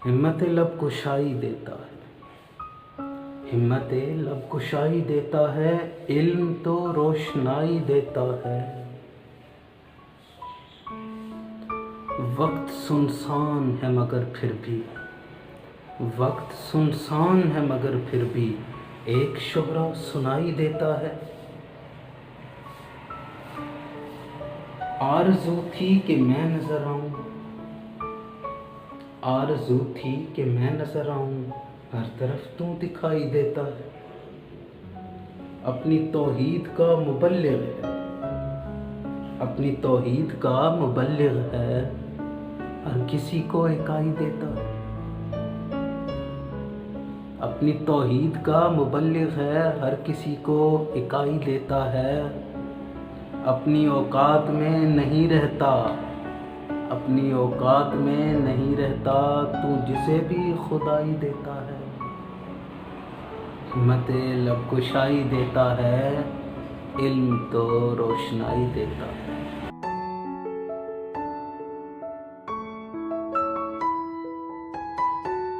हिम्मत लब कुशाई देता है, हिम्मत लब कुशाई देता है, इल्म तो रोशनाई देता है। वक्त सुनसान है मगर फिर भी, वक्त सुनसान है मगर फिर भी एक शोहरा सुनाई देता है। आरज़ू थी कि मैं नजर आऊं, आरज़ू थी कि मैं नजर आऊं, हर तरफ तू दिखाई देता है। अपनी तौहीद का मुबल्लिग है, अपनी तौहीद का मुबल्लिग है, हर किसी को इकाई देता है। अपनी तौहीद का मुबल्लिग है, हर किसी को इकाई देता है। अपनी औकात में नहीं रहता, अपनी औकात में नहीं रहता, तू जिसे भी खुदाई देता है। हिम्मत लब कुशाई देता है, इल्म तो रोशनाई देता है।